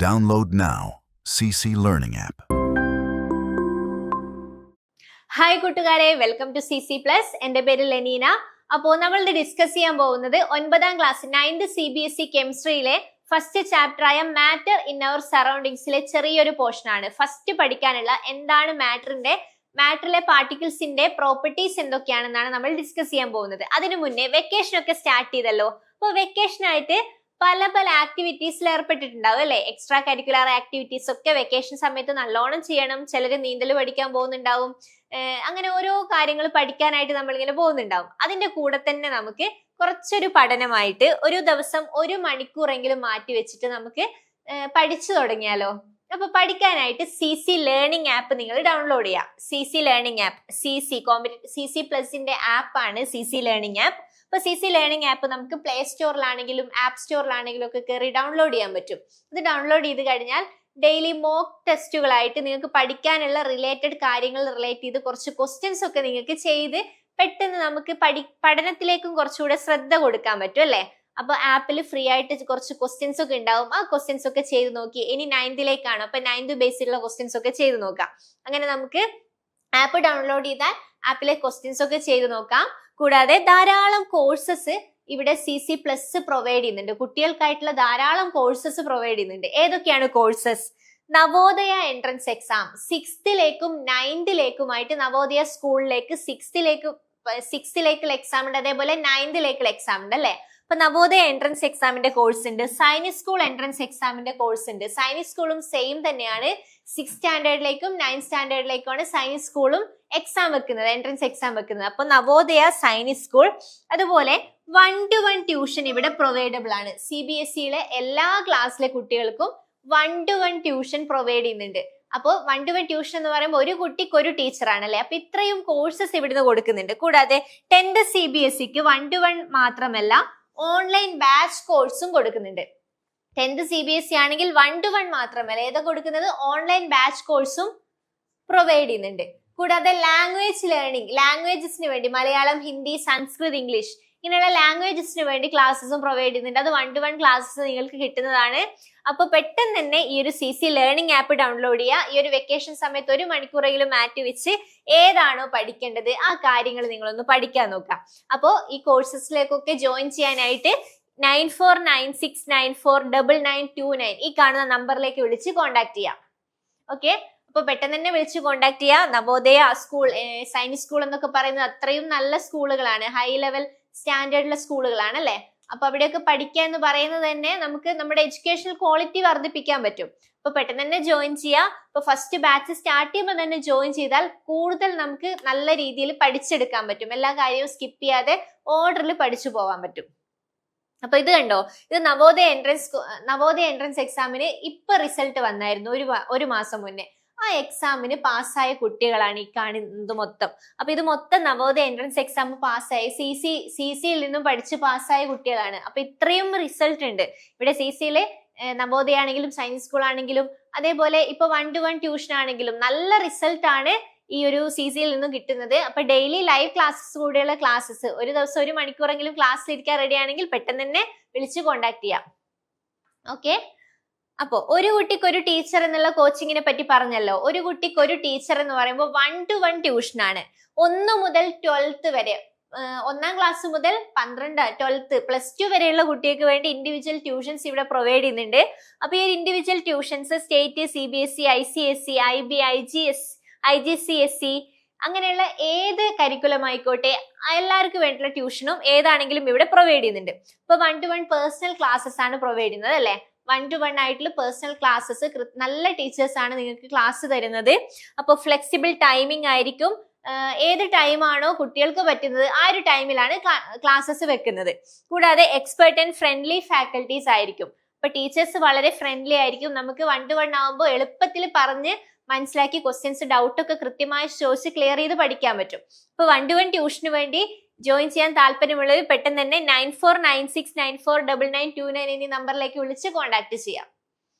Download now. CC Learning app. Hi കൂട്ടുകാരെ, welcome to CC plus. എൻ്റെ പേര് ലെനീന. അപ്പോൾ നമ്മൾ ഡിസ്കസ് ചെയ്യാൻ പോകുന്നത് 9ാം ക്ലാസ് 9th CBSE കെമിസ്ട്രിയിലെ ഫസ്റ്റ് ചാപ്റ്റർ ആയ മാറ്റർ ഇൻ അവർ സറൗണ്ടിങ്സിലെ ചെറിയൊരു പോർഷൻ ആണ്. ഫസ്റ്റ് പഠിക്കാനുള്ള എന്താണ് മാറ്ററിലെ പാർട്ടിക്കിൾസിന്റെ പ്രോപ്പർട്ടീസ് എന്തൊക്കെയാണെന്നാണ് നമ്മൾ ഡിസ്കസ് ചെയ്യാൻ പോകുന്നത്. അതിനു മുന്നേ വെക്കേഷൻ ഒക്കെ സ്റ്റാർട്ട് ചെയ്തല്ലോ. അപ്പോൾ വെക്കേഷൻ ആയിട്ട് പല ആക്ടിവിറ്റീസിൽ ഏർപ്പെട്ടിട്ടുണ്ടാവും അല്ലെ. എക്സ്ട്രാ കരിക്കുലർ ആക്ടിവിറ്റീസ് ഒക്കെ വെക്കേഷൻ സമയത്ത് നല്ലോണം ചെയ്യണം. ചിലർ നീന്തൽ പഠിക്കാൻ പോകുന്നുണ്ടാവും. അങ്ങനെ ഓരോ കാര്യങ്ങൾ പഠിക്കാനായിട്ട് നമ്മളിങ്ങനെ പോകുന്നുണ്ടാവും. അതിന്റെ കൂടെ തന്നെ നമുക്ക് കുറച്ചൊരു പഠനമായിട്ട് ഒരു ദിവസം 1 മണിക്കൂറെങ്കിലും മാറ്റി വെച്ചിട്ട് നമുക്ക് പഠിച്ചു തുടങ്ങിയാലോ. അപ്പൊ പഠിക്കാനായിട്ട് CC ലേണിംഗ് ആപ്പ് നിങ്ങൾ ഡൗൺലോഡ് ചെയ്യാം. CC ലേണിംഗ് ആപ്പ്, CC പ്ലസിന്റെ ആപ്പ് ആണ് CC ലേണിംഗ് ആപ്പ്. അപ്പൊ CC ലേണിംഗ് ആപ്പ് നമുക്ക് പ്ലേ സ്റ്റോറിലാണെങ്കിലും ആപ്പ് സ്റ്റോറിലാണെങ്കിലും ഒക്കെ കയറി ഡൗൺലോഡ് ചെയ്യാൻ പറ്റും. ഇത് ഡൗൺലോഡ് ചെയ്ത് കഴിഞ്ഞാൽ ഡെയിലി മോക്ക് ടെസ്റ്റുകളായിട്ട് നിങ്ങൾക്ക് പഠിക്കാനുള്ള റിലേറ്റഡ് കാര്യങ്ങൾ റിലേറ്റ് ചെയ്ത് കുറച്ച് ക്വസ്റ്റ്യൻസ് ഒക്കെ നിങ്ങൾക്ക് ചെയ്ത് പെട്ടെന്ന് നമുക്ക് പഠനത്തിലേക്കും കുറച്ചുകൂടെ ശ്രദ്ധ കൊടുക്കാൻ പറ്റും അല്ലെ. അപ്പൊ ആപ്പിൽ ഫ്രീ ആയിട്ട് കുറച്ച് ക്വസ്റ്റ്യൻസ് ഒക്കെ ഉണ്ടാവും. ആ ക്വസ്റ്റ്യൻസ് ഒക്കെ ചെയ്ത് നോക്കി. ഇനി 9th അപ്പൊ 9th ബേസിലുള്ള ക്വസ്റ്റ്യൻസ് ഒക്കെ ചെയ്ത് നോക്കാം. അങ്ങനെ നമുക്ക് ആപ്പ് ഡൗൺലോഡ് ചെയ്താൽ ആപ്പിലെ ക്വസ്റ്റ്യൻസ് ഒക്കെ ചെയ്ത് നോക്കാം. കൂടാതെ ധാരാളം കോഴ്സസ് ഇവിടെ CC പ്ലസ് പ്രൊവൈഡ് ചെയ്യുന്നുണ്ട്. കുട്ടികൾക്കായിട്ടുള്ള ധാരാളം കോഴ്സസ് പ്രൊവൈഡ് ചെയ്യുന്നുണ്ട്. ഏതൊക്കെയാണ് courses? Navodaya entrance exam 6th 9th Navodaya സ്കൂളിലേക്ക് 6th എക്സാം ഉണ്ട്. അതേപോലെ 9th എക്സാം ഉണ്ട് അല്ലെ. അപ്പൊ നവോദയ എൻട്രൻസ് എക്സാമിന്റെ കോഴ്സ് ഉണ്ട്. സൈനിക് സ്കൂൾ എൻട്രൻസ് എക്സാമിന്റെ കോഴ്സ് ഉണ്ട്. സൈനിക് സ്കൂളും സെയിം തന്നെയാണ്. 6th സ്റ്റാൻഡേർഡിലേക്കും 9th സ്റ്റാൻഡേർഡിലേക്കുമാണ് സൈനിക് സ്കൂളും എക്സാം വെക്കുന്നത്, എൻട്രൻസ് എക്സാം വെക്കുന്നത്. അപ്പൊ നവോദയ സൈനിക് സ്കൂൾ. അതുപോലെ 1-to-1 ട്യൂഷൻ ഇവിടെ പ്രൊവൈഡബിൾ ആണ്. CBSEയിലെ എല്ലാ ക്ലാസ്സിലെ കുട്ടികൾക്കും 1-to-1 ട്യൂഷൻ പ്രൊവൈഡ് ചെയ്യുന്നുണ്ട്. അപ്പോൾ 1-to-1 ട്യൂഷൻ എന്ന് പറയുമ്പോൾ ഒരു കുട്ടിക്ക് ഒരു ടീച്ചർ ആണല്ലേ. അപ്പൊ ഇത്രയും കോഴ്സസ് ഇവിടുന്ന് കൊടുക്കുന്നുണ്ട്. കൂടാതെ 10th CBSEക്ക് 1-to-1 മാത്രമല്ല ഓൺലൈൻ ബാച്ച് കോഴ്സും കൊടുക്കുന്നുണ്ട്. 10th CBSE ആണെങ്കിൽ 1-to-1 മാത്രമല്ല ഏതൊക്കെ കൊടുക്കുന്നത്, ഓൺലൈൻ ബാച്ച് കോഴ്സും പ്രൊവൈഡ് ചെയ്യുന്നുണ്ട്. കൂടാതെ ലാംഗ്വേജസിന് വേണ്ടി മലയാളം, ഹിന്ദി, സംസ്കൃത്, ഇംഗ്ലീഷ് ഇങ്ങനെയുള്ള ലാംഗ്വേജസിന് വേണ്ടി ക്ലാസ്സസും പ്രൊവൈഡ് ചെയ്യുന്നുണ്ട്. അത് 1-to-1 ക്ലാസ്സസ് നിങ്ങൾക്ക് കിട്ടുന്നതാണ്. അപ്പൊ പെട്ടെന്ന് തന്നെ ഈ ഒരു CC ലേണിംഗ് ആപ്പ് ഡൗൺലോഡ് ചെയ്യുക. ഈ ഒരു വെക്കേഷൻ സമയത്ത് 1 മണിക്കൂറെങ്കിലും മാറ്റി വെച്ച് ഏതാണോ പഠിക്കേണ്ടത് ആ കാര്യങ്ങൾ നിങ്ങളൊന്ന് പഠിക്കാൻ നോക്കാം. അപ്പോ ഈ കോഴ്സസിലേക്കൊക്കെ ജോയിൻ ചെയ്യാനായിട്ട് 9496949929 ഈ കാണുന്ന നമ്പറിലേക്ക് വിളിച്ച് കോൺടാക്ട് ചെയ്യാം. ഓക്കെ, അപ്പൊ പെട്ടെന്ന് തന്നെ വിളിച്ച് കോൺടാക്ട് ചെയ്യാം. നവോദയ സ്കൂൾ, സൈനിക് സ്കൂൾ എന്നൊക്കെ പറയുന്നത് അത്രയും നല്ല സ്കൂളുകളാണ്, ഹൈ ലെവൽ സ്റ്റാൻഡേർഡുള്ള സ്കൂളുകളാണ് അല്ലെ. അപ്പൊ അവിടെയൊക്കെ പഠിക്കുക എന്ന് പറയുന്നത് തന്നെ നമുക്ക് നമ്മുടെ എഡ്യൂക്കേഷണൽ ക്വാളിറ്റി വർദ്ധിപ്പിക്കാൻ പറ്റും. അപ്പൊ പെട്ടെന്ന് തന്നെ ജോയിൻ ചെയ്യാം. അപ്പൊ ഫസ്റ്റ് ബാച്ച് സ്റ്റാർട്ട് ചെയ്യുമ്പോൾ തന്നെ ജോയിൻ ചെയ്താൽ കൂടുതൽ നമുക്ക് നല്ല രീതിയിൽ പഠിച്ചെടുക്കാൻ പറ്റും. എല്ലാ കാര്യവും സ്കിപ്പ് ചെയ്യാതെ ഓർഡറിൽ പഠിച്ചു പോവാൻ പറ്റും. അപ്പൊ ഇത് കണ്ടോ, ഇത് നവോദയ എൻട്രൻസ് എക്സാമിന് ഇപ്പൊ റിസൾട്ട് വന്നായിരുന്നു ഒരു മാസം മുന്നേ. ആ എക്സാമിന് പാസ്സായ കുട്ടികളാണ് ഈ കാണുന്നത് മൊത്തം. അപ്പൊ ഇത് മൊത്തം നവോദയ എൻട്രൻസ് എക്സാം പാസ്സായ CCയിൽ നിന്നും പഠിച്ച് പാസ്സായ കുട്ടികളാണ്. അപ്പൊ ഇത്രയും റിസൾട്ട് ഉണ്ട് ഇവിടെ. CCയിലെ നവോദയ ആണെങ്കിലും സൈനിക് സ്കൂൾ ആണെങ്കിലും അതേപോലെ ഇപ്പൊ 1-to-1 ട്യൂഷൻ ആണെങ്കിലും നല്ല റിസൾട്ട് ആണ് ഈ ഒരു CCയിൽ നിന്നും കിട്ടുന്നത്. അപ്പൊ ഡെയിലി ലൈവ് ക്ലാസ്സസ് കൂടെയുള്ള ക്ലാസ്സസ് ഒരു ദിവസം 1 മണിക്കൂറെങ്കിലും ക്ലാസ്സിൽ ഇരിക്കാൻ റെഡി ആണെങ്കിൽ പെട്ടെന്ന് തന്നെ വിളിച്ച് കോൺടാക്ട് ചെയ്യാം. ഓക്കെ, അപ്പോ ഒരു കുട്ടിക്ക് ഒരു ടീച്ചർ എന്നുള്ള കോച്ചിങ്ങിനെ പറ്റി പറഞ്ഞല്ലോ. ഒരു കുട്ടിക്ക് ഒരു ടീച്ചർ എന്ന് പറയുമ്പോൾ 1-to-1 ട്യൂഷൻ ആണ്. 1 മുതൽ 12th വരെ, 1ാം ക്ലാസ് മുതൽ 12, 12th, +2 വരെയുള്ള കുട്ടികൾക്ക് വേണ്ടി ഇൻഡിവിജ്വൽ ട്യൂഷൻസ് ഇവിടെ പ്രൊവൈഡ് ചെയ്യുന്നുണ്ട്. അപ്പൊ ഈ individual tuitions state, CBSE, ICSE, IB, IGCSE അങ്ങനെയുള്ള ഏത് കരിക്കുലം ആയിക്കോട്ടെ എല്ലാവർക്കും വേണ്ടിയുള്ള ട്യൂഷനും ഏതാണെങ്കിലും ഇവിടെ പ്രൊവൈഡ് ചെയ്യുന്നുണ്ട്. ഇപ്പൊ 1-to-1 പേഴ്സണൽ ക്ലാസ്സസ് ആണ് പ്രൊവൈഡ് ചെയ്യുന്നത് അല്ലെ. 1-to-1 ആയിട്ടുള്ള പേഴ്സണൽ ക്ലാസ്സസ്, നല്ല ടീച്ചേഴ്സ് ആണ് നിങ്ങൾക്ക് ക്ലാസ് തരുന്നത്. അപ്പൊ ഫ്ലെക്സിബിൾ ടൈമിംഗ് ആയിരിക്കും. ഏത് ടൈമാണോ കുട്ടികൾക്ക് പറ്റുന്നത് ആ ഒരു ടൈമിലാണ് ക്ലാസ്സസ് വെക്കുന്നത്. കൂടാതെ എക്സ്പെർട്ട് ആൻഡ് ഫ്രണ്ട്ലി ഫാക്കൽറ്റീസ് ആയിരിക്കും. അപ്പൊ ടീച്ചേഴ്സ് വളരെ ഫ്രണ്ട്ലി ആയിരിക്കും. നമുക്ക് 1-to-1 ആകുമ്പോൾ എളുപ്പത്തിൽ പറഞ്ഞ് മനസ്സിലാക്കി ക്വസ്റ്റ്യൻസ്, ഡൗട്ട് ഒക്കെ കൃത്യമായി ചോദിച്ച് ക്ലിയർ ചെയ്ത് പഠിക്കാൻ പറ്റും. ഇപ്പൊ 1-to-1 ട്യൂഷന് വേണ്ടി ജോയിൻ ചെയ്യാൻ താല്പര്യമുള്ളവർ പെട്ടെന്ന് തന്നെ 9496949929 എന്നീ നമ്പറിലേക്ക് വിളിച്ച് കോൺടാക്ട് ചെയ്യാം.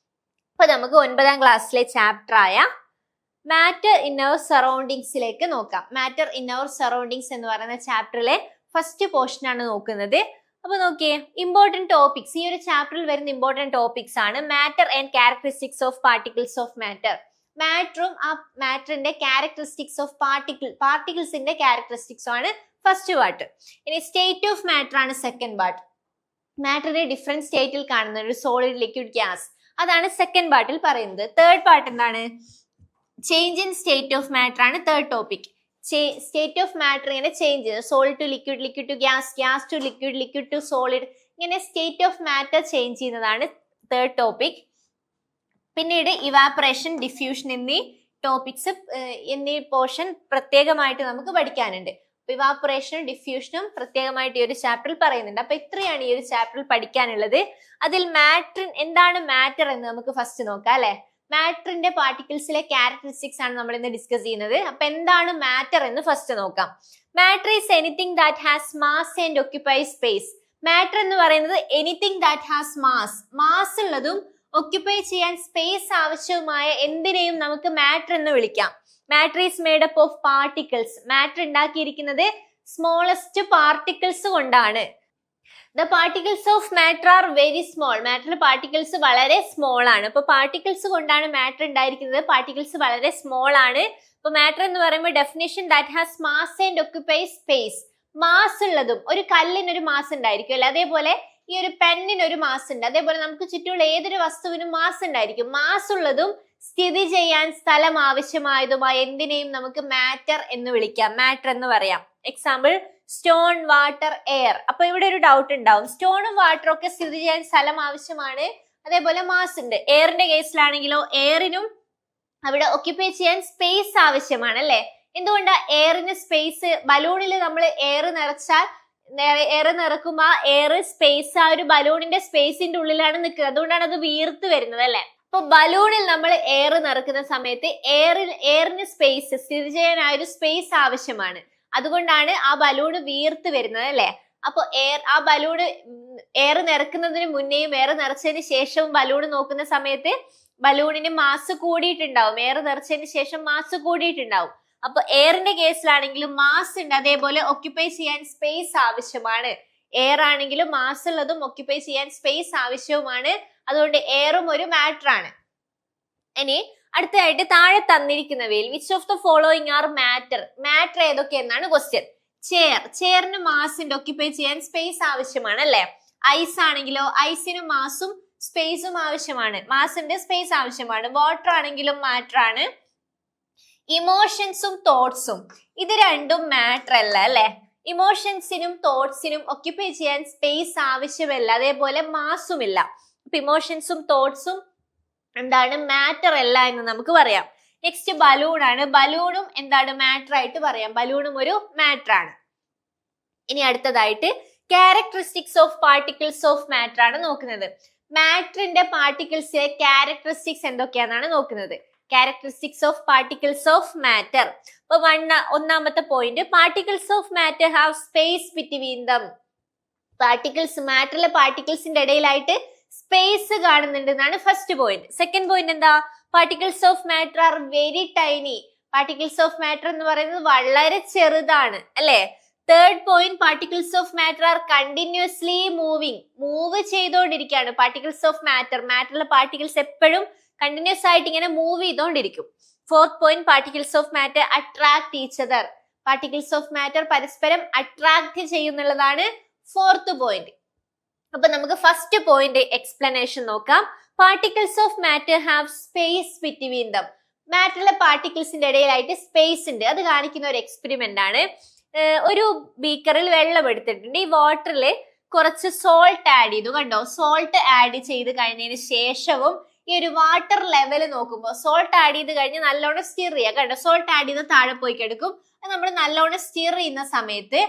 അപ്പൊ നമുക്ക് 9ാം ക്ലാസ്സിലെ ചാപ്റ്റർ ആയ മാറ്റർ ഇൻ അവർ സറൗണ്ടിങ്സിലേക്ക് നോക്കാം. മാറ്റർ ഇൻ അവർ സറൗണ്ടിങ്സ് എന്ന് പറയുന്ന ചാപ്റ്ററിലെ ഫസ്റ്റ് പോർഷൻ ആണ് നോക്കുന്നത്. അപ്പൊ നോക്കിയേ, ഇമ്പോർട്ടന്റ് ടോപ്പിക്സ്, ഈ ഒരു ചാപ്റ്ററിൽ വരുന്ന ഇമ്പോർട്ടന്റ് ടോപ്പിക്സ് ആണ് matter and characteristics of particles of matter. മാറ്ററും ആ മാറ്ററിന്റെ ക്യാരക്ടറിസ്റ്റിക്സ് ഓഫ് പാർട്ടിക്കിൾസിന്റെ ക്യാരക്ടറിസ്റ്റിക്സും ആണ് ഫസ്റ്റ് പാർട്ട്. ഇനി സ്റ്റേറ്റ് ഓഫ് മാറ്റർ ആണ് സെക്കൻഡ് പാർട്ട്. മാറ്ററിനെ ഡിഫറെന്റ് സ്റ്റേറ്റിൽ കാണുന്ന ഒരു സോളിഡ്, ലിക്വിഡ്, ഗ്യാസ്, അതാണ് സെക്കൻഡ് പാർട്ടിൽ പറയുന്നത്. തേർഡ് പാർട്ട് എന്താണ്? Change in state of matter ആണ് third topic. State of matter ഇങ്ങനെ ചേഞ്ച് ചെയ്ത് solid to liquid, liquid to gas, gas to liquid, liquid to solid, ഇങ്ങനെ സ്റ്റേറ്റ് ഓഫ് മാറ്റർ ചേഞ്ച് ചെയ്യുന്നതാണ് third topic. പിന്നീട് evaporation, diffusion എന്നീ topics, എന്നീ portion പ്രത്യേകമായിട്ട് നമുക്ക് പഠിക്കാനുണ്ട്. ഇവാപറേഷനും ഡിഫ്യൂഷനും പ്രത്യേകമായിട്ട് ഈ ഒരു ചാപ്റ്ററിൽ പറയുന്നുണ്ട്. അപ്പൊ ഇത്രയാണ് ഈ ഒരു ചാപ്റ്ററിൽ പഠിക്കാനുള്ളത്. അതിൽ മാറ്റർ, എന്താണ് മാറ്റർ എന്ന് നമുക്ക് ഫസ്റ്റ് നോക്കാം അല്ലെ. മാറ്ററിന്റെ പാർട്ടിക്കിൾസിലെ ക്യാരക്ടറിസ്റ്റിക്സ് ആണ് നമ്മൾ ഇന്ന് ഡിസ്കസ് ചെയ്യുന്നത്. അപ്പൊ എന്താണ് മാറ്റർ എന്ന് ഫസ്റ്റ് നോക്കാം. Matter is anything that has mass and occupy space. Matter എന്ന് പറയുന്നത് എനിത്തിങ് ദാറ്റ് ഹാസ് മാസ് ഉള്ളതും ഒക്യുപ്പൈ ചെയ്യാൻ സ്പേസ് ആവശ്യവുമായ എന്തിനേയും നമുക്ക് മാറ്റർ എന്ന് വിളിക്കാം. Matter is made up of particles. Matter ഉണ്ടാക്കിയിരിക്കുന്നത് സ്മോളസ്റ്റ് പാർട്ടിക്കിൾസ് കൊണ്ടാണ്. The particles of matter are very small. മാറ്ററിലെ പാർട്ടിക്കിൾസ് വളരെ സ്മോൾ ആണ്. അപ്പൊ പാർട്ടിക്കിൾസ് കൊണ്ടാണ് മാറ്റർ ഉണ്ടായിരിക്കുന്നത്. പാർട്ടിക്കിൾസ് വളരെ സ്മോൾ ആണ്. അപ്പൊ മാറ്റർ എന്ന് പറയുമ്പോൾ definition that has mass and occupy space. Mass ഉള്ളതും, ഒരു കല്ലിനൊരു മാസ് ഉണ്ടായിരിക്കും അല്ലെ, അതേപോലെ ഈ ഒരു പെന്നിനൊരു മാസ് ഉണ്ട്. അതേപോലെ നമുക്ക് ചുറ്റുമുള്ള ഏതൊരു വസ്തുവിനും മാസ് ഉണ്ടായിരിക്കും. മാസ് ഉള്ളതും സ്ഥിതി ചെയ്യാൻ സ്ഥലം ആവശ്യമായതുമായ എന്തിനേയും നമുക്ക് മാറ്റർ എന്ന് വിളിക്കാം, മാറ്റർ എന്ന് പറയാം. Example stone, water, air. അപ്പൊ ഇവിടെ ഒരു ഡൗട്ട് ഉണ്ടാവും, സ്റ്റോണും വാട്ടറും ഒക്കെ സ്ഥിതി ചെയ്യാൻ സ്ഥലം ആവശ്യമാണ്, അതേപോലെ മാസ് ഉണ്ട്. എയറിന്റെ കേസിലാണെങ്കിലോ എയറിനും അവിടെ ഒക്യുപ്പൈ ചെയ്യാൻ സ്പേസ് ആവശ്യമാണ് അല്ലെ. എന്തുകൊണ്ടാ എയറിന് സ്പേസ്? ബലൂണിൽ നമ്മൾ എയർ നിറച്ചാൽ, എയർ നിറക്കുമ്പോ ആ എയർ സ്പേസ്, ആ ഒരു ബലൂണിന്റെ സ്പേസിന്റെ ഉള്ളിലാണ് നിൽക്കുന്നത്. അതുകൊണ്ടാണ് അത് വീർത്ത് വരുന്നത് അല്ലെ. അപ്പൊ ബലൂണിൽ നമ്മൾ എയർ നിറക്കുന്ന സമയത്ത് എയറിന് സ്പേസ്, സ്ഥിതി ചെയ്യാൻ ആ ഒരു സ്പേസ് ആവശ്യമാണ്. അതുകൊണ്ടാണ് ആ ബലൂണ് വീർത്ത് വരുന്നത് അല്ലെ. അപ്പൊ ആ ബലൂണ് എയർ നിറക്കുന്നതിന് മുന്നേയും എയർ നിറച്ചതിന് ശേഷവും ബലൂണ് നോക്കുന്ന സമയത്ത് ബലൂണിന് മാസ് കൂടിയിട്ടുണ്ടാവും. എയർ നിറച്ചതിന് ശേഷം മാസ് കൂടിയിട്ടുണ്ടാവും. അപ്പൊ എയറിന്റെ കേസിലാണെങ്കിലും മാസ് ഉണ്ട്, അതേപോലെ ഒക്യുപ്പൈ ചെയ്യാൻ സ്പേസ് ആവശ്യമാണ്. എയർ ആണെങ്കിലും മാസ് ഉള്ളതും ഒക്യുപ്പൈ ചെയ്യാൻ സ്പേസ് ആവശ്യവുമാണ്. അതുകൊണ്ട് എയറും ഒരു മാറ്റർ ആണ്. ഇനി അടുത്തതായിട്ട് താഴെ തന്നിരിക്കുന്നവയിൽ which of the following are matter. Matter ഏതൊക്കെ എന്നാണ് ക്വസ്റ്റ്യൻ. ചെയറിന് മാസ് ഉണ്ട്, ഒക്യുപ്പൈ ചെയ്യാൻ സ്പേസ് ആവശ്യമാണ് അല്ലെ. ഐസ് ആണെങ്കിലോ ഐസിനും മാസും സ്പേസും ആവശ്യമാണ്, മാസ് ഉണ്ട്, സ്പേസ് ആവശ്യമാണ്. വാട്ടർ ആണെങ്കിലും മാറ്റർ ആണ്. ഇമോഷൻസും തോട്ട്സും, ഇത് രണ്ടും മാറ്റർ അല്ല അല്ലെ. ഇമോഷൻസിനും തോട്ട്സിനും ഒക്യുപ്പൈ ചെയ്യാൻ സ്പേസ് ആവശ്യമല്ല, അതേപോലെ മാസും ഇല്ല. അപ്പൊ ഇമോഷൻസും തോട്ട്സും എന്താണ്? മാറ്റർ അല്ല എന്ന് നമുക്ക് പറയാം. നെക്സ്റ്റ് ബലൂൺ ആണ്. ബലൂണും എന്താണ്? മാറ്റർ ആയിട്ട് പറയാം. ബലൂണും ഒരു മാറ്റർ ആണ്. ഇനി അടുത്തതായിട്ട് characteristics of particles of matter ആണ് നോക്കുന്നത്. മാറ്ററിന്റെ പാർട്ടിക്കിൾസിലെ ക്യാരക്ടറിസ്റ്റിക്സ് എന്തൊക്കെയാണെന്നാണ് നോക്കുന്നത്. Characteristics of particles of matter. അപ്പൊ ഒന്നാമത്തെ point, particles of matter have space between them. Particles, മാറ്ററിലെ പാർട്ടിക്കിൾസിന്റെ ഇടയിലായിട്ട് സ്പേസ് കാണുന്നുണ്ട് എന്നാണ് ഫസ്റ്റ് പോയിന്റ്. സെക്കൻഡ് പോയിന്റ് എന്താ? Particles of matter are very tiny. Particles of matter എന്ന് പറയുന്നത് വളരെ ചെറുതാണ് അല്ലെ. Third point, particles of matter are continuously moving. Move ചെയ്തുകൊണ്ടിരിക്കുകയാണ് പാർട്ടിക്കിൾസ് ഓഫ് മാറ്റർ. മാറ്ററിലെ പാർട്ടിക്കിൾസ് എപ്പോഴും കണ്ടിന്യൂസ് ആയിട്ട് ഇങ്ങനെ മൂവ് ചെയ്തുകൊണ്ടിരിക്കും. Fourth point, particles of matter attract each other. Particles of matter പരസ്പരം അട്രാക്ട് ചെയ്യുന്നുള്ളതാണ് ഫോർത്ത് പോയിന്റ്. അപ്പൊ നമുക്ക് ഫസ്റ്റ് പോയിന്റ് എക്സ്പ്ലനേഷൻ നോക്കാം. Particles of matter have space between them. മാറ്ററിലെ പാർട്ടിക്കിൾസിന്റെ ഇടയിലായിട്ട് സ്പേസ് ഉണ്ട്. അത് കാണിക്കുന്ന ഒരു എക്സ്പെരിമെന്റ് ആണ്. ഒരു ബീക്കറിൽ വെള്ളം എടുത്തിട്ടുണ്ട്. ഈ വാട്ടറിൽ കുറച്ച് സോൾട്ട് ആഡ് ചെയ്തു. കണ്ടോ? സോൾട്ട് ആഡ് ചെയ്ത് കഴിഞ്ഞതിന് ശേഷവും ഈ ഒരു വാട്ടർ ലെവൽ നോക്കുമ്പോൾ സോൾട്ട് ആഡ് ചെയ്ത് കഴിഞ്ഞ് നല്ലോണം സ്റ്റിർ ചെയ്യുക. കണ്ടോ? സോൾട്ട് ആഡ് ചെയ്ത് താഴെ പോയി കിടക്കും. അത് നമ്മൾ നല്ലോണം സ്റ്റിർ ചെയ്യുന്ന സമയത്ത്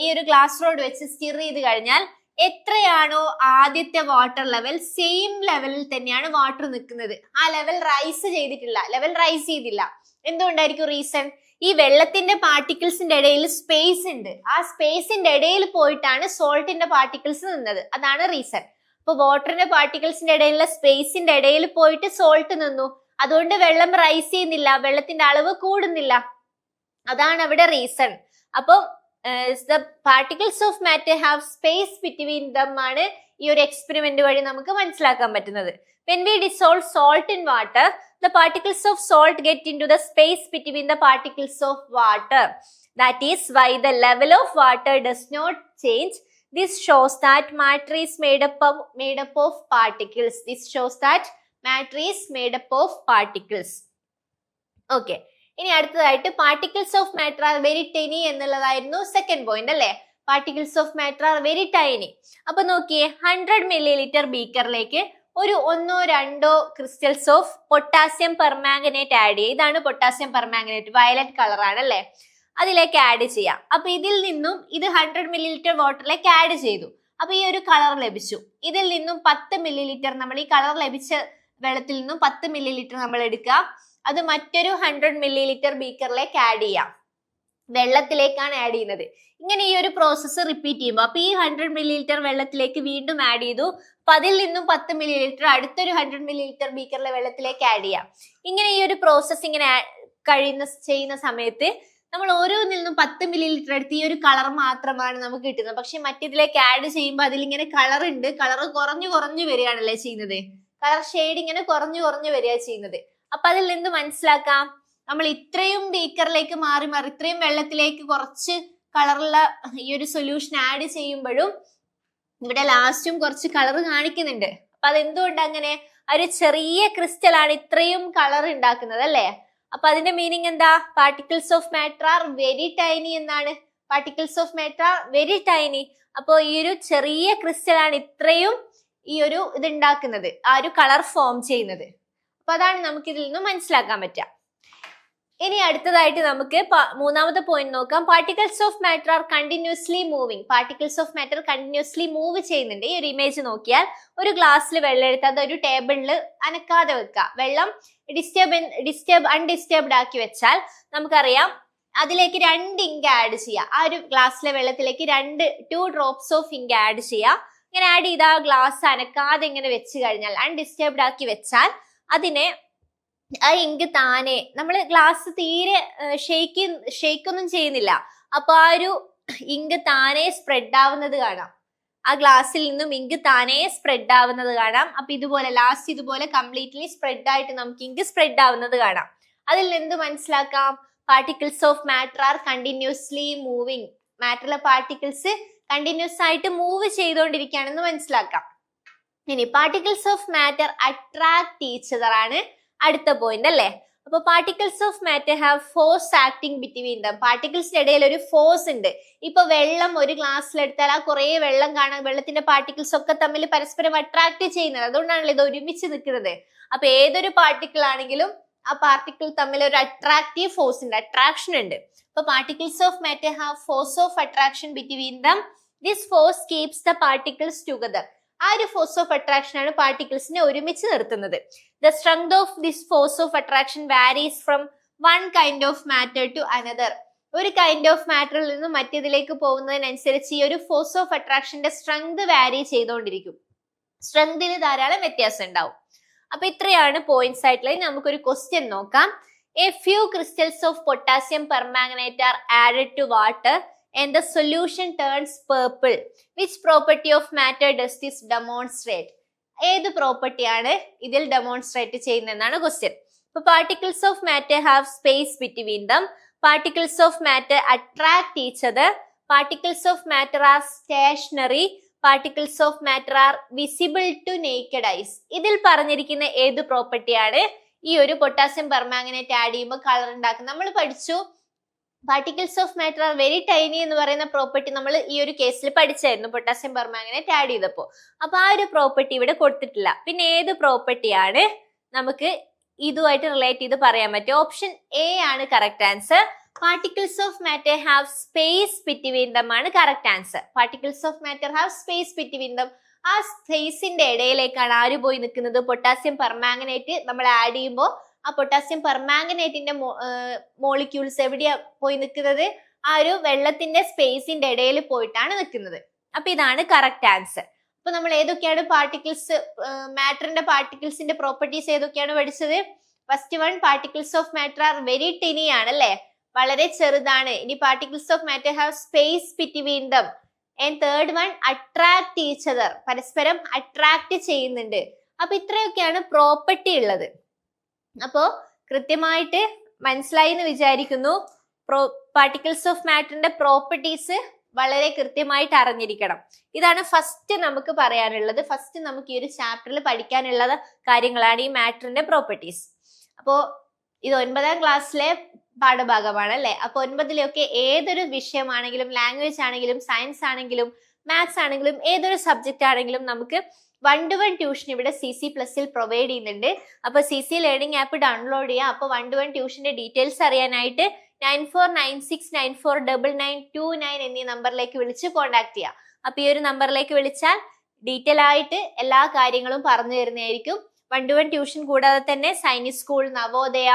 ഈ ഒരു ഗ്ലാസ് റോഡ് വെച്ച് സ്റ്റിർ ചെയ്ത് കഴിഞ്ഞാൽ എത്രയാണോ ആദ്യത്തെ വാട്ടർ ലെവൽ, സെയിം ലെവലിൽ തന്നെയാണ് വാട്ടർ നിൽക്കുന്നത്. ആ ലെവൽ റൈസ് ചെയ്തില്ല. എന്തുകൊണ്ടായിരിക്കും റീസൺ? ഈ വെള്ളത്തിന്റെ പാർട്ടിക്കിൾസിന്റെ ഇടയിൽ സ്പേസ് ഉണ്ട്. ആ സ്പേസിന്റെ ഇടയിൽ പോയിട്ടാണ് സോൾട്ടിന്റെ പാർട്ടിക്കിൾസ് നിന്നത്. അതാണ് റീസൺ. അപ്പൊ വാട്ടറിന്റെ പാർട്ടിക്കിൾസിന്റെ ഇടയിലുള്ള സ്പേസിന്റെ ഇടയിൽ പോയിട്ട് സോൾട്ട് നിന്നു. അതുകൊണ്ട് വെള്ളം റൈസ് ചെയ്യുന്നില്ല, വെള്ളത്തിന്റെ അളവ് കൂടുന്നില്ല. അതാണ് അവിടെ റീസൺ. അപ്പൊ the particles of matter have space between them ആണ് ഈ ഒരു എക്സ്പെരിമെന്റ് വഴി നമുക്ക് മനസ്സിലാക്കാൻ പറ്റുന്നത്. When we dissolve salt in water, the particles of salt get into the space between the particles of water. That is why the level of water does not change. This shows that matter is made up of particles. This shows that matter is made up of particles. Okay. ഇനി അടുത്തതായിട്ട് particles of matter are very tiny എന്നുള്ളതായിരുന്നു second point അല്ലേ. Particles of matter are very tiny. അപ്പൊ നോക്കിയേ, 100 ml ബീക്കറിലേക്ക് ഒരു 1-2 crystals of potassium permanganate add ചെയ്യുക. ഇതാണ് potassium permanganate, violet colour ആണ് അല്ലേ. അതിലേക്ക് ആഡ് ചെയ്യാം. അപ്പൊ ഇതിൽ നിന്നും ഇത് 100 ml വാട്ടറിലേക്ക് ആഡ് ചെയ്തു. അപ്പൊ ഈ ഒരു കളർ ലഭിച്ചു. ഇതിൽ നിന്നും 10 ml നമ്മൾ ഈ കളർ ലഭിച്ച വെള്ളത്തിൽ നിന്നും 10 ml നമ്മൾ എടുക്കുക. അത് മറ്റൊരു 100 ml ബീക്കറിലേക്ക് ആഡ് ചെയ്യാം. വെള്ളത്തിലേക്കാണ് ആഡ് ചെയ്യുന്നത്. ഇങ്ങനെ ഈ ഒരു പ്രോസസ്സ് റിപ്പീറ്റ് ചെയ്യുമ്പോൾ അപ്പൊ ഈ 100 ml വെള്ളത്തിലേക്ക് വീണ്ടും ആഡ് ചെയ്തു. അപ്പൊ അതിൽ നിന്നും 10 ml അടുത്തൊരു 100 ml ബീക്കറിലെ വെള്ളത്തിലേക്ക് ആഡ് ചെയ്യാം. ഇങ്ങനെ ഈ ഒരു പ്രോസസ്സ് ഇങ്ങനെ ചെയ്യുന്ന സമയത്ത് നമ്മൾ ഓരോന്നിൽ നിന്നും 10 ml എടുത്ത് ഈ ഒരു കളർ മാത്രമാണ് നമുക്ക് കിട്ടുന്നത്. പക്ഷെ മറ്റേതിലേക്ക് ആഡ് ചെയ്യുമ്പോൾ അതിലിങ്ങനെ കളർ ഉണ്ട്, കളർ കുറഞ്ഞു വരികയാണല്ലേ ചെയ്യുന്നത്. കളർ ഷെയ്ഡ് ഇങ്ങനെ കുറഞ്ഞു വരിക ചെയ്യുന്നത്. അപ്പൊ അതിൽ നിന്ന് മനസ്സിലാക്കാം, നമ്മൾ ഇത്രയും ബീക്കറിലേക്ക് മാറി ഇത്രയും വെള്ളത്തിലേക്ക് കുറച്ച് കളറുള്ള ഈ ഒരു സൊല്യൂഷൻ ആഡ് ചെയ്യുമ്പോഴും ഇവിടെ ലാസ്റ്റും കുറച്ച് കളർ കാണിക്കുന്നുണ്ട്. അപ്പൊ അതെന്തുകൊണ്ട് അങ്ങനെ? ഒരു ചെറിയ ക്രിസ്റ്റൽ ആണ് ഇത്രയും കളർ ഉണ്ടാക്കുന്നത് അല്ലേ. അപ്പൊ അതിന്റെ മീനിങ് എന്താ? Particles of matter are very tiny എന്നാണ്. Particles of matter are very tiny. അപ്പൊ ഈ ഒരു ചെറിയ ക്രിസ്റ്റൽ ആണ് ഇത്രയും ഈ ഒരു ഇത് ഉണ്ടാക്കുന്നത്, ആ ഒരു കളർ ഫോം ചെയ്യുന്നത്. അപ്പൊ അതാണ് നമുക്ക് ഇതിൽ നിന്ന് മനസ്സിലാക്കാൻ പറ്റുക. ഇനി അടുത്തതായിട്ട് നമുക്ക് മൂന്നാമത്തെ പോയിന്റ് നോക്കാം. Particles of matter are continuously moving. Particles of matter continuously move ചെയ്യുന്നുണ്ട്. ഈ ഒരു ഇമേജ് നോക്കിയാൽ ഒരു വെള്ളം എടുത്ത് അത് ഒരു ടേബിളിൽ അനക്കാതെ വെക്കുക. വെള്ളം അൺഡിസ്റ്റർബ്ഡ് ആക്കി വെച്ചാൽ നമുക്കറിയാം അതിലേക്ക് 2 ഇങ്ക് ആഡ് ചെയ്യുക. ആ ഒരു ഗ്ലാസ്സിലെ വെള്ളത്തിലേക്ക് 2 ഡ്രോപ്സ് ഓഫ് ഇങ്ക് ആഡ് ചെയ്യുക. ഇങ്ങനെ ആഡ് ചെയ്ത് ആ ഗ്ലാസ് അനക്കാതെ ഇങ്ങനെ വെച്ച് കഴിഞ്ഞാൽ, അൺഡിസ്റ്റർബ്ഡ് ആക്കി വെച്ചാൽ അതിനെ ആ ഇങ്ക് താനെ, നമ്മൾ ഗ്ലാസ് തീരെ ഷെയ്ക്കൊന്നും ചെയ്യുന്നില്ല, അപ്പൊ ആ ഒരു ഇങ്ക് താനെ സ്പ്രെഡ് ആവുന്നത് കാണാം. ആ ഗ്ലാസ്സിൽ നിന്നും ഇങ്ക് താനെ സ്പ്രെഡ് ആവുന്നത് കാണാം. അപ്പൊ ഇതുപോലെ കംപ്ലീറ്റ്ലി സ്പ്രെഡ് ആയിട്ട് നമുക്ക് ഇങ്ക് സ്പ്രെഡ് ആവുന്നത് കാണാം. അതിൽ നിന്ന് മനസ്സിലാക്കാം particles of matter are continuously moving. മാറ്ററിലെ പാർട്ടിക്കിൾസ് കണ്ടിന്യൂസ് ആയിട്ട് മൂവ് ചെയ്തുകൊണ്ടിരിക്കുകയാണെന്ന് മനസ്സിലാക്കാം. ഇനി particles of matter attract each other ആണ് അടുത്ത പോയിന്റ് അല്ലേ. അപ്പൊ particles of matter have force acting between them. പാർട്ടിക്കിൾസിന്റെ ഇടയിൽ ഒരു ഫോഴ്സ് ഉണ്ട്. ഇപ്പൊ വെള്ളം ഒരു ഗ്ലാസ്സിലെടുത്താൽ ആ കുറെ വെള്ളം കാണാൻ, വെള്ളത്തിന്റെ പാർട്ടിക്കിൾസ് ഒക്കെ തമ്മിൽ പരസ്പരം അട്രാക്ട് ചെയ്യുന്നത്. അതുകൊണ്ടാണല്ലോ ഇത് ഒരുമിച്ച് നിൽക്കുന്നത്. അപ്പൊ ഏതൊരു പാർട്ടിക്കിൾ ആണെങ്കിലും ആ പാർട്ടിക്കിൾ തമ്മിൽ ഒരു അട്രാക്റ്റീവ് ഫോഴ്സ് ഉണ്ട്, അട്രാക്ഷൻ ഉണ്ട്. അപ്പൊ particles of matter have force of attraction between them. This force keeps the particles together. ആ ഒരു ഫോഴ്സ് ഓഫ് അട്രാക്ഷൻ ആണ് പാർട്ടിക്കിൾസിനെ ഒരുമിച്ച് നിർത്തുന്നത്. The strength of this force of attraction varies from one kind of matter to another. ഒരു kind of മാറ്ററിൽ നിന്ന് മറ്റേതിലേക്ക് പോകുന്നതിനനുസരിച്ച് ഈ ഒരു force of അട്രാക്ഷന്റെ strength വാരി ചെയ്തുകൊണ്ടിരിക്കും. സ്ട്രെങ്തിന് ധാരാളം വ്യത്യാസം ഉണ്ടാവും. അപ്പൊ ഇത്രയാണ് പോയിന്റ്സ് ആയിട്ടുള്ളത്. നമുക്കൊരു ക്വസ്റ്റ്യൻ നോക്കാം. A few crystals of potassium permanganate are added to water and the solution turns purple. Which property of matter does this demonstrate? ഏത് പ്രോപ്പർട്ടിയാണ് ഇതിൽ ഡെമോൺസ്ട്രേറ്റ് ചെയ്യുന്നതെന്നാണ് ക്വസ്റ്റ്യൻ. ഇപ്പൊ particles of matter have space between them. Particles of matter attract each other. Particles of matter are stationary. Particles of matter are visible to naked eyes. ഇതിൽ പറഞ്ഞിരിക്കുന്ന ഏത് പ്രോപ്പർട്ടിയാണ് ഈ ഒരു പൊട്ടാസ്യം പെർമാംഗനേറ്റ് ആഡ് ചെയ്യുമ്പോൾ colour ഉണ്ടാക്കുന്നത്? നമ്മൾ പഠിച്ചു particles of matter are very tiny എന്ന് പറയുന്ന പ്രോപ്പർട്ടി നമ്മൾ ഈ ഒരു കേസിൽ പഠിച്ചായിരുന്നു പൊട്ടാസ്യം പെർമാംഗനേറ്റ് ആഡ് ചെയ്തപ്പോൾ. അപ്പൊ ആ ഒരു പ്രോപ്പർട്ടി ഇവിടെ കൊടുത്തിട്ടില്ല. പിന്നെ ഏത് പ്രോപ്പർട്ടിയാണ് നമുക്ക് ഇതുമായിട്ട് റിലേറ്റ് ചെയ്ത് പറയാൻ പറ്റും? ഓപ്ഷൻ എ ആണ് correct answer. Particles of matter have space between them ആണ് correct answer. Particles of matter have space between them. ആ സ്പേസിന്റെ ഇടയിലേക്കാണ് ആര് പോയി നിൽക്കുന്നത്? പൊട്ടാസ്യം പെർമാംഗനേറ്റ് നമ്മൾ ആഡ് ചെയ്യുമ്പോൾ ആ പൊട്ടാസ്യം പെർമാംഗനേറ്റിന്റെ മോളിക്യൂൾസ് എവിടെയാ പോയി നിൽക്കുന്നത്? ആ ഒരു വെള്ളത്തിന്റെ സ്പേസിന്റെ ഇടയിൽ പോയിട്ടാണ് നിൽക്കുന്നത്. അപ്പൊ ഇതാണ് കറക്റ്റ് ആൻസർ. അപ്പൊ നമ്മൾ ഏതൊക്കെയാണ് പാർട്ടിക്കിൾസ്, മാറ്ററിന്റെ പാർട്ടിക്കിൾസിന്റെ പ്രോപ്പർട്ടീസ് ഏതൊക്കെയാണ് പഠിച്ചത്? First one, particles of matter are very Tini ആണ് അല്ലെ. വളരെ ചെറുതാണ്. ഇനി particles of matter have space between dum. And third one attract each other, പരസ്പരം അട്രാക്ട് ചെയ്യുന്നുണ്ട്. അപ്പൊ ഇത്രയൊക്കെയാണ് പ്രോപ്പർട്ടി ഉള്ളത്. അപ്പോ കൃത്യമായിട്ട് മനസ്സിലായി എന്ന് വിചാരിക്കുന്നു. പാർട്ടിക്കിൾസ് ഓഫ് മാറ്ററിന്റെ പ്രോപ്പർട്ടീസ് വളരെ കൃത്യമായിട്ട് അറിഞ്ഞിരിക്കണം. ഇതാണ് ഫസ്റ്റ് നമുക്ക് പറയാനുള്ളത്. ഫസ്റ്റ് നമുക്ക് ഈ ഒരു ചാപ്റ്ററിൽ പഠിക്കാനുള്ള കാര്യങ്ങളാണ് ഈ മാറ്ററിന്റെ പ്രോപ്പർട്ടീസ്. അപ്പോ ഇത് 9ാം ക്ലാസ്സിലെ പാഠഭാഗമാണ് അല്ലെ. അപ്പൊ 9ലെയൊക്കെ ഏതൊരു വിഷയമാണെങ്കിലും, ലാംഗ്വേജ് ആണെങ്കിലും, സയൻസ് ആണെങ്കിലും, മാത്സ് ആണെങ്കിലും, ഏതൊരു സബ്ജക്റ്റ് ആണെങ്കിലും നമുക്ക് 1-to-1 ട്യൂഷൻ ഇവിടെ CC+ൽ പ്രൊവൈഡ് ചെയ്യുന്നുണ്ട്. അപ്പൊ CC ലേണിംഗ് ആപ്പ് ഡൗൺലോഡ് ചെയ്യുക. അപ്പൊ 1-to-1 ട്യൂഷന്റെ ഡീറ്റെയിൽസ് അറിയാനായിട്ട് 9496949929 എന്നീ നമ്പറിലേക്ക് വിളിച്ച് കോൺടാക്ട് ചെയ്യുക. അപ്പൊ ഈ ഒരു നമ്പറിലേക്ക് വിളിച്ചാൽ ഡീറ്റെയിൽ ആയിട്ട് എല്ലാ കാര്യങ്ങളും പറഞ്ഞു തരുന്നതായിരിക്കും. 1-to-1 ട്യൂഷൻ കൂടാതെ തന്നെ സൈനിക് സ്കൂൾ, നവോദയ,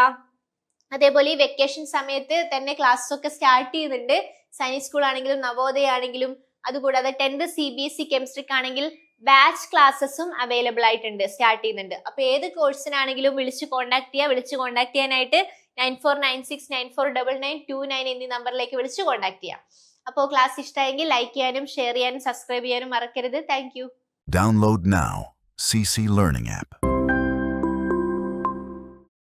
അതേപോലെ ഈ വെക്കേഷൻ സമയത്ത് തന്നെ ക്ലാസ്സസ് ഒക്കെ സ്റ്റാർട്ട് ചെയ്യുന്നുണ്ട്. സൈനിക് സ്കൂൾ ആണെങ്കിലും നവോദയ ആണെങ്കിലും, അതുകൂടാതെ 10th CBSE കെമിസ്ട്രിക്ക് ആണെങ്കിൽ ബാച്ച് ക്ലാസ്സസും അവൈലബിൾ ആയിട്ടുണ്ട്, സ്റ്റാർട്ട് ചെയ്യുന്നുണ്ട്. അപ്പൊ ഏത് കോഴ്സിനാണെങ്കിലും വിളിച്ച് കോൺടാക്ട് ചെയ്യുക. വിളിച്ച് കോൺടാക്ട് ചെയ്യാനായിട്ട് 9496949929 എന്നീ നമ്പറിലേക്ക് വിളിച്ച് കോൺടാക്ട് ചെയ്യുക. അപ്പോൾ ക്ലാസ് ഇഷ്ടമായെങ്കിൽ ലൈക്ക് ചെയ്യാനും ഷെയർ ചെയ്യാനും സബ്സ്ക്രൈബ് ചെയ്യാനും മറക്കരുത്. Thank you. Download now. CC Learning App.